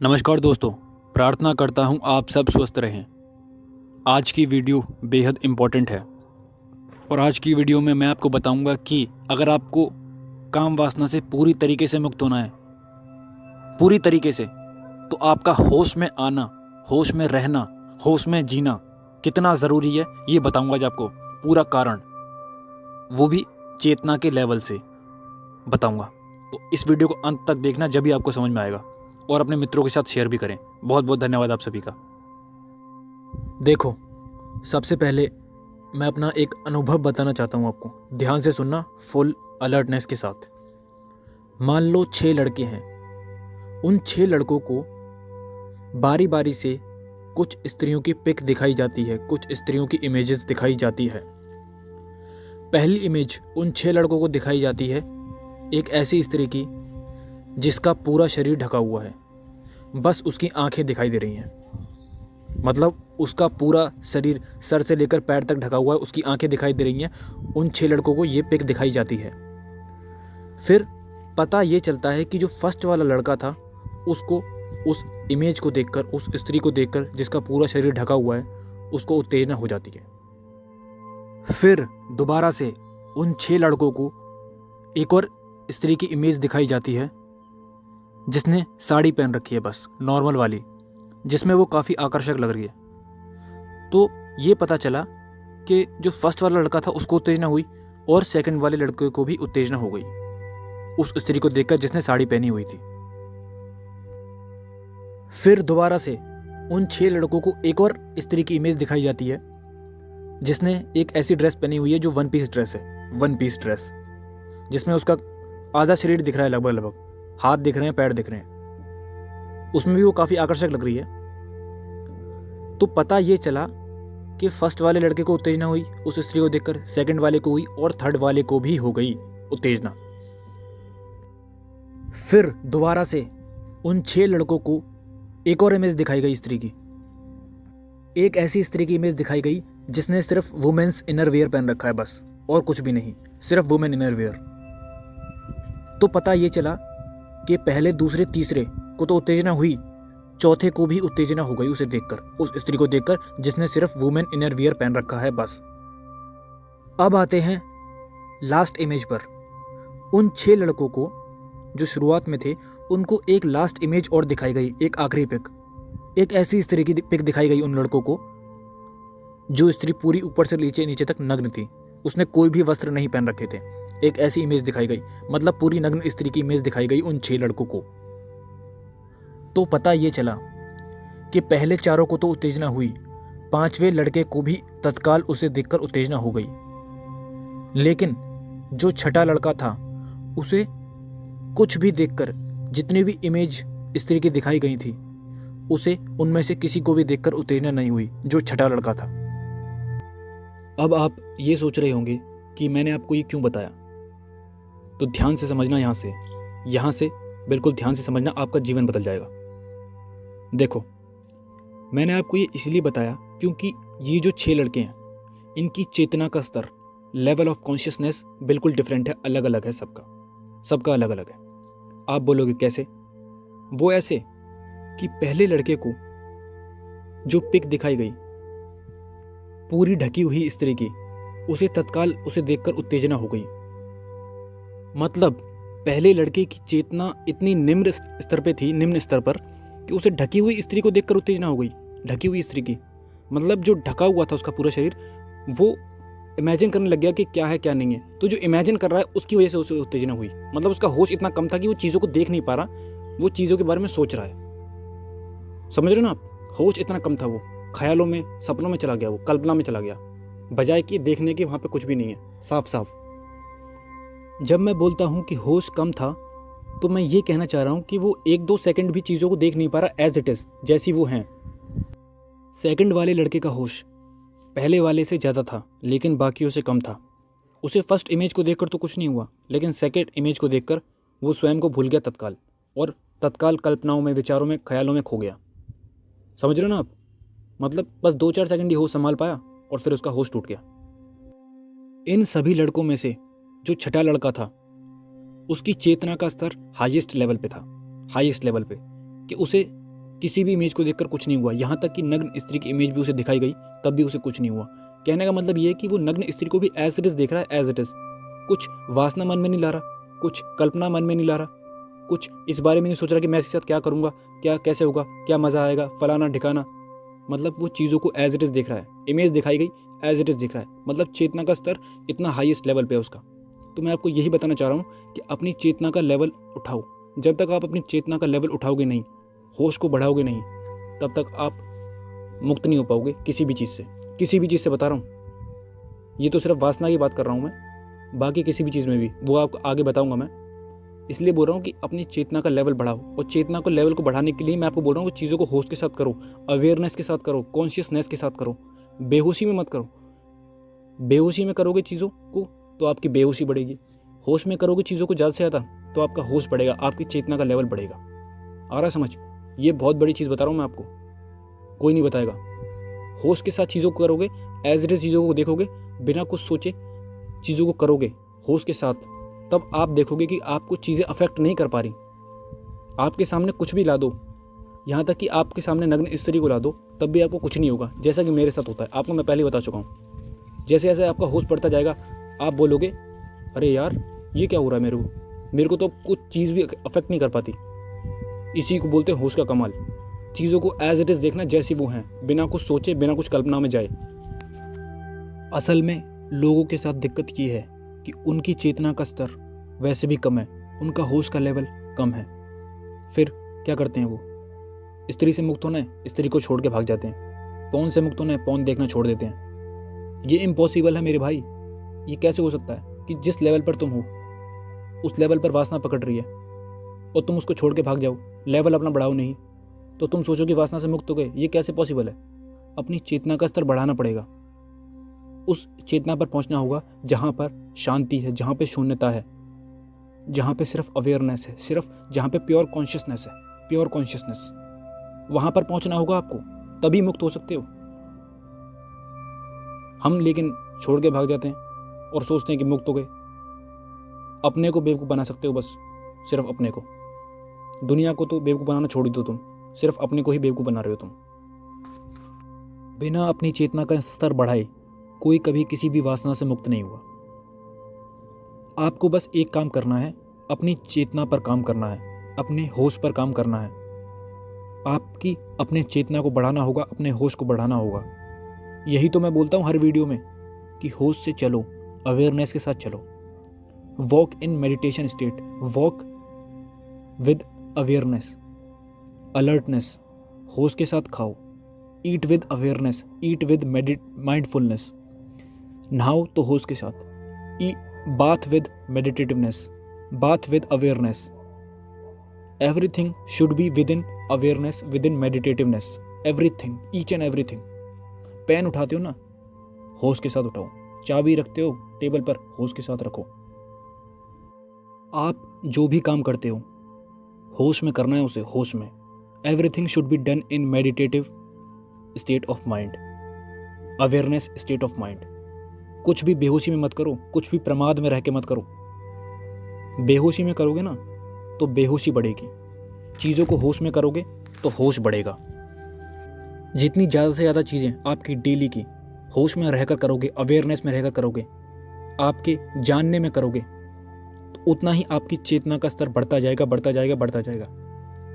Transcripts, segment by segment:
नमस्कार दोस्तों, प्रार्थना करता हूँ आप सब स्वस्थ रहें। आज की वीडियो बेहद इम्पोर्टेंट है और आज की वीडियो में मैं आपको बताऊंगा कि अगर आपको काम वासना से पूरी तरीके से मुक्त होना है, पूरी तरीके से, तो आपका होश में आना, होश में रहना, होश में जीना कितना ज़रूरी है ये बताऊंगा आज आपको। पूरा कारण, वो भी चेतना के लेवल से बताऊंगा। तो इस वीडियो को अंत तक देखना, जब भी आपको समझ में आएगा, और अपने मित्रों के साथ शेयर भी करें। बहुत बहुत धन्यवाद आप सभी का। देखो, सबसे पहले मैं अपना एक अनुभव बताना चाहता हूँ आपको। ध्यान से सुनना, फुल अलर्टनेस के साथ। मान लो 6 लड़के हैं। उन 6 लड़कों को बारी बारी से कुछ स्त्रियों की पिक दिखाई जाती है, कुछ स्त्रियों की इमेजेस दिखाई जाती है। पहली इमेज उन 6 लड़कों को दिखाई जाती है एक ऐसी स्त्री की जिसका पूरा शरीर ढका हुआ है, बस उसकी आंखें दिखाई दे रही हैं। मतलब उसका पूरा शरीर सर से लेकर पैर तक ढका हुआ है, उसकी आंखें दिखाई दे रही हैं। उन 6 लड़कों को ये पिक दिखाई जाती है। फिर पता ये चलता है कि जो फर्स्ट वाला लड़का था, उसको उस इमेज को देखकर, उस स्त्री को देखकर जिसका पूरा शरीर ढका हुआ है, उसको उत्तेजना हो जाती है। फिर दोबारा से उन 6 लड़कों को एक और स्त्री की इमेज दिखाई जाती है जिसने साड़ी पहन रखी है, बस नॉर्मल वाली, जिसमें वो काफ़ी आकर्षक लग रही है। तो ये पता चला कि जो फर्स्ट वाला लड़का था उसको उत्तेजना हुई और सेकंड वाले लड़के को भी उत्तेजना हो गई उस स्त्री को देखकर जिसने साड़ी पहनी हुई थी। फिर दोबारा से उन 6 लड़कों को एक और स्त्री की इमेज दिखाई जाती है जिसने एक ऐसी ड्रेस पहनी हुई है जो वन पीस ड्रेस है, वन पीस ड्रेस, जिसमें उसका आधा शरीर दिख रहा है, लगभग लगभग हाथ दिख रहे हैं, पैर दिख रहे हैं। उसमें भी वो काफ़ी आकर्षक लग रही है। तो पता ये चला कि फर्स्ट वाले लड़के को उत्तेजना हुई उस स्त्री को देखकर, सेकंड वाले को हुई और थर्ड वाले को भी हो गई उत्तेजना। फिर दोबारा से उन 6 लड़कों को एक और इमेज दिखाई गई स्त्री की। एक ऐसी स्त्री की इमेज दिखाई गई जिसने सिर्फ वुमेन्स इनर वेयर पहन रखा है, बस, और कुछ भी नहीं, सिर्फ वुमेन इनर वेयर। तो पता ये चला कि पहले, दूसरे, तीसरे को तो उत्तेजना हुई, चौथे को भी उत्तेजना हो गई उसे देखकर, उस स्त्री को देखकर जिसने सिर्फ वुमेन इनर वियर पहन रखा है, बस। अब आते हैं लास्ट इमेज पर। उन 6 लड़कों को जो शुरुआत में थे, उनको एक लास्ट इमेज और दिखाई गई, एक आखिरी पिक। एक ऐसी स्त्री की पिक दिखाई गई उन लड़कों को जो स्त्री पूरी ऊपर से नीचे तक नग्न थी, उसने कोई भी वस्त्र नहीं पहन रखे थे। एक ऐसी इमेज दिखाई गई, मतलब पूरी नग्न स्त्री की इमेज दिखाई गई उन 6 लड़कों को। तो पता ये चला कि पहले 4 को तो उत्तेजना हुई, 5वें लड़के को भी तत्काल उसे देखकर उत्तेजना हो गई। लेकिन जो छठा लड़का था, उसे कुछ भी देखकर, जितनी भी इमेज स्त्री की दिखाई गई थी, उसे उनमें से किसी को भी देखकर उत्तेजना नहीं हुई, जो छठा लड़का था। अब आप ये सोच रहे होंगे कि मैंने आपको ये क्यों बताया। तो ध्यान से समझना, यहाँ से बिल्कुल ध्यान से समझना, आपका जीवन बदल जाएगा। देखो, मैंने आपको ये इसलिए बताया क्योंकि ये जो 6 लड़के हैं, इनकी चेतना का स्तर, लेवल ऑफ कॉन्शियसनेस बिल्कुल डिफरेंट है, अलग अलग है, सबका अलग अलग है। आप बोलोगे कैसे? वो ऐसे कि पहले लड़के को जो पिक दिखाई गई पूरी ढकी हुई स्त्री की, उसे तत्काल उसे देखकर उत्तेजना हो गई। मतलब पहले लड़के की चेतना इतनी निम्न स्तर पे थी, निम्न स्तर पर, कि उसे ढकी हुई स्त्री को देखकर उत्तेजना हो गई। ढकी हुई स्त्री की मतलब जो ढका हुआ था उसका पूरा शरीर, वो इमेजिन करने लग गया कि क्या है क्या नहीं है। तो जो इमेजिन कर रहा है उसकी वजह से उसे उत्तेजना हुई। मतलब उसका होश इतना कम था कि वो चीज़ों को देख नहीं पा रहा, वो चीज़ों के बारे में सोच रहा है। समझ रहे हो ना आप? होश इतना कम था, वो ख्यालों में, सपनों में चला गया, वो कल्पना में चला गया, बजाय कि देखने के वहाँ पे कुछ भी नहीं है, साफ साफ। जब मैं बोलता हूँ कि होश कम था, तो मैं ये कहना चाह रहा हूँ कि वो 1-2 सेकंड भी चीज़ों को देख नहीं पा रहा एज इट इज़, जैसी वो हैं। सेकंड वाले लड़के का होश पहले वाले से ज़्यादा था, लेकिन बाकियों से कम था। उसे फर्स्ट इमेज को देखकर तो कुछ नहीं हुआ, लेकिन सेकंड इमेज को देखकर वो स्वयं को भूल गया तत्काल, और तत्काल कल्पनाओं में, विचारों में, ख्यालों में खो गया। समझ रहे हो ना आप? मतलब बस 2-4 सेकंड ही होश संभाल पाया और फिर उसका होश टूट गया। इन सभी लड़कों में से जो छठा लड़का था, उसकी चेतना का स्तर हाईएस्ट लेवल पे था, हाईएस्ट लेवल पे, कि उसे किसी भी इमेज को देखकर कुछ नहीं हुआ, यहाँ तक कि नग्न स्त्री की इमेज भी उसे दिखाई गई तब भी उसे कुछ नहीं हुआ। कहने का मतलब ये है कि वो नग्न स्त्री को भी एज इट इज देख रहा है, एज इट इज। कुछ वासना मन में नहीं ला रहा, कुछ कल्पना मन में नहीं ला रहा, कुछ इस बारे में नहीं सोच रहा कि मैं इसके साथ क्या करूँगा, क्या कैसे होगा, क्या मज़ा आएगा, फलाना ठिकाना। मतलब वो चीज़ों को एज इट इज़ देख रहा है, इमेज दिखाई गई एज इट इज़ दिख रहा है। मतलब चेतना का स्तर इतना हाईएस्ट लेवल पे है उसका। तो मैं आपको यही बताना चाह रहा हूँ कि अपनी चेतना का लेवल उठाओ। जब तक आप अपनी चेतना का लेवल उठाओगे नहीं, होश को बढ़ाओगे नहीं, तब तक आप मुक्त नहीं हो पाओगे किसी भी चीज़ से। किसी भी चीज़ से बता रहा हूँ, ये तो सिर्फ वासना की बात कर रहा हूँ मैं, बाकी किसी भी चीज़ में भी वो आपको आगे बताऊँगा मैं। इसलिए बोल रहा हूँ कि अपनी चेतना का लेवल बढ़ाओ, और चेतना को लेवल को बढ़ाने के लिए मैं आपको बोल रहा हूँ कि चीज़ों को होश के साथ करो, अवेयरनेस के साथ करो, कॉन्शियसनेस के साथ करो, बेहोशी में मत करो। बेहोशी में करोगे चीज़ों को तो आपकी बेहोशी बढ़ेगी, होश में करोगे चीज़ों को ज़्यादा से ज़्यादा तो आपका होश बढ़ेगा, आपकी चेतना का लेवल बढ़ेगा। आ रहा समझ? ये बहुत बड़ी चीज़ बता रहा हूँ मैं आपको, कोई नहीं बताएगा। होश के साथ चीज़ों को करोगे, एज इट इज चीज़ों को देखोगे, बिना कुछ सोचे चीज़ों को करोगे होश के साथ, तब आप देखोगे कि आपको चीज़ें अफेक्ट नहीं कर पा रही। आपके सामने कुछ भी ला दो, यहाँ तक कि आपके सामने नग्न स्त्री को ला दो, तब भी आपको कुछ नहीं होगा, जैसा कि मेरे साथ होता है। आपको मैं पहले ही बता चुका हूँ। जैसे जैसे आपका होश बढ़ता जाएगा, आप बोलोगे अरे यार ये क्या हो रहा है मेरे को तो कुछ चीज़ भी अफेक्ट नहीं कर पाती। इसी को बोलते हैं होश का कमाल। चीज़ों को एज इट इज़ देखना जैसी वो हैं, बिना कुछ सोचे, बिना कुछ कल्पना में जाए। असल में लोगों के साथ दिक्कत ये है कि उनकी चेतना का स्तर वैसे भी कम है, उनका होश का लेवल कम है। फिर क्या करते हैं वो? स्त्री से मुक्त होना है, स्त्री को छोड़ के भाग जाते हैं। पौन से मुक्त होना है, पौन देखना छोड़ देते हैं। ये इम्पॉसिबल है मेरे भाई। ये कैसे हो सकता है कि जिस लेवल पर तुम हो उस लेवल पर वासना पकड़ रही है और तुम उसको छोड़ के भाग जाओ, लेवल अपना बढ़ाओ नहीं, तो तुम सोचो कि वासना से मुक्त हो गए। ये कैसे पॉसिबल है? अपनी चेतना का स्तर बढ़ाना पड़ेगा। उस चेतना पर पहुंचना होगा जहां पर शांति है, जहां पे शून्यता है, जहां पे सिर्फ अवेयरनेस है, सिर्फ जहां पे प्योर कॉन्शियसनेस है, प्योर कॉन्शियसनेस। वहां पर पहुंचना होगा आपको, तभी मुक्त हो सकते हो। हम लेकिन छोड़ के भाग जाते हैं और सोचते हैं कि मुक्त हो गए। अपने को बेवकूफ़ बना सकते हो बस, सिर्फ अपने को। दुनिया को तो बेवकूफ़ बनाना छोड़ दो, तुम सिर्फ अपने को ही बेवकूफ़ बना रहे हो तुम। बिना अपनी चेतना का स्तर बढ़ाए कोई कभी किसी भी वासना से मुक्त नहीं हुआ। आपको बस एक काम करना है, अपनी चेतना पर काम करना है, अपने होश पर काम करना है। आपकी अपने चेतना को बढ़ाना होगा, अपने होश को बढ़ाना होगा। यही तो मैं बोलता हूँ हर वीडियो में कि होश से चलो, अवेयरनेस के साथ चलो। Walk in meditation state, walk with awareness, alertness. होश के साथ खाओ, eat with awareness, eat with mindfulness. नहाओ तो होश के साथ, bath with meditativeness, bath with awareness. Everything should be within awareness, within meditativeness. Everything, each and everything. Pen उठाते हो ना, होश के साथ उठाओ। चाबी रखते हो टेबल पर, होश के साथ रखो। आप जो भी काम करते हो होश में करना है उसे, होश में। Everything should be done in meditative state of mind, awareness state of mind. कुछ भी बेहोशी में मत करो, कुछ भी प्रमाद में रह के मत करो। बेहोशी में करोगे ना तो बेहोशी बढ़ेगी, चीज़ों को होश में करोगे तो होश बढ़ेगा। जितनी ज़्यादा से ज़्यादा चीज़ें आपकी डेली की होश में रहकर करोगे, अवेयरनेस में रहकर करोगे, आपके जानने में करोगे, तो उतना ही आपकी चेतना का स्तर बढ़ता जाएगा, बढ़ता जाएगा, बढ़ता जाएगा।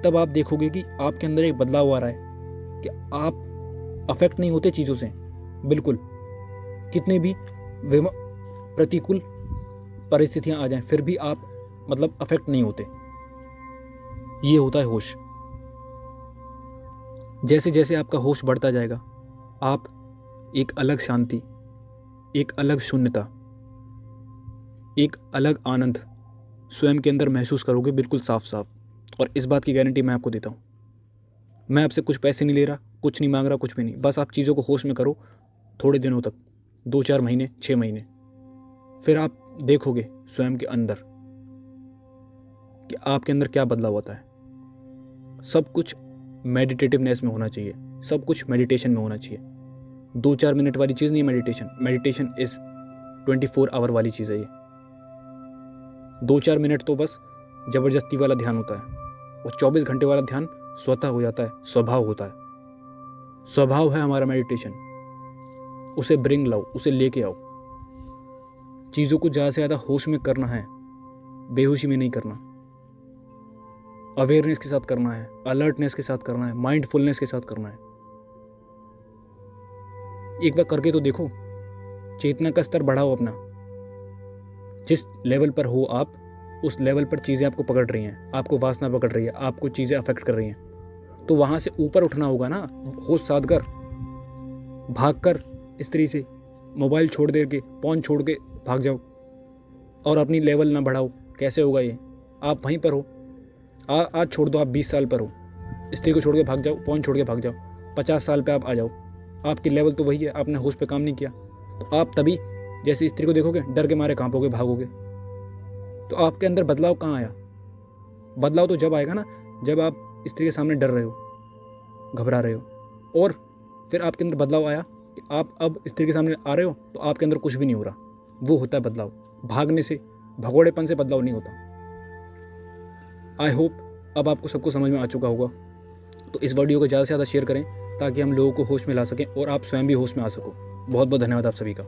तब आप देखोगे कि आपके अंदर एक बदलाव आ रहा है कि आप अफेक्ट नहीं होते चीज़ों से बिल्कुल। कितने भी प्रतिकूल परिस्थितियां आ जाएं फिर भी आप मतलब अफेक्ट नहीं होते। ये होता है होश। जैसे जैसे आपका होश बढ़ता जाएगा, आप एक अलग शांति, एक अलग शून्यता, एक अलग आनंद स्वयं के अंदर महसूस करोगे, बिल्कुल साफ साफ। और इस बात की गारंटी मैं आपको देता हूँ। मैं आपसे कुछ पैसे नहीं ले रहा, कुछ नहीं मांग रहा, कुछ भी नहीं। बस आप चीज़ों को होश में करो थोड़े दिनों तक, 2-4 महीने, 6 महीने। फिर आप देखोगे स्वयं के अंदर कि आपके अंदर क्या बदलाव होता है। सब कुछ मेडिटेटिवनेस में होना चाहिए, सब कुछ मेडिटेशन में होना चाहिए। 2-4 मिनट वाली चीज़ नहीं मेडिटेशन। मेडिटेशन इज़ 24 आवर वाली चीज़ है ये। 2-4 मिनट तो बस ज़बरदस्ती वाला ध्यान होता है, और 24 घंटे वाला ध्यान स्वतः हो जाता है, स्वभाव होता है। स्वभाव है हमारा मेडिटेशन। उसे ब्रिंग लाओ, उसे लेके आओ। चीज़ों को ज़्यादा से ज़्यादा होश में करना है, बेहोशी में नहीं करना। अवेयरनेस के साथ करना है, अलर्टनेस के साथ करना है, माइंडफुलनेस के साथ करना है। एक बार करके तो देखो, चेतना का स्तर बढ़ाओ अपना। जिस लेवल पर हो आप, उस लेवल पर चीज़ें आपको पकड़ रही हैं, आपको वासना पकड़ रही है, आपको चीज़ें अफेक्ट कर रही हैं, तो वहाँ से ऊपर उठना होगा ना। होश साध कर, भाग कर स्त्री से, मोबाइल छोड़ दे के, फ़ोन छोड़ के भाग जाओ और अपनी लेवल ना बढ़ाओ। कैसे होगा ये? आप वहीं पर हो। आज छोड़ दो, आप 20 साल पर हो, स्त्री को छोड़ के भाग जाओ, फ़ोन छोड़ के भाग जाओ, 50 साल पे आप आ जाओ, आपकी लेवल तो वही है, आपने होश पे काम नहीं किया। तो आप तभी जैसे स्त्री को देखोगे, डर के मारे कांपोगे, भागोगे। तो आपके अंदर बदलाव कहाँ आया? बदलाव तो जब आएगा ना, जब आप स्त्री के सामने डर रहे हो, घबरा रहे हो, और फिर आपके अंदर बदलाव आया कि आप अब स्त्री के सामने आ रहे हो, तो आपके अंदर कुछ भी नहीं हो रहा। वो होता है बदलाव। भागने से, भगोड़ेपन से बदलाव नहीं होता। आई होप अब आपको सबको समझ में आ चुका होगा। तो इस वीडियो को ज़्यादा से ज़्यादा शेयर करें ताकि हम लोगों को होश में ला सकें और आप स्वयं भी होश में आ सको। बहुत बहुत धन्यवाद आप सभी का।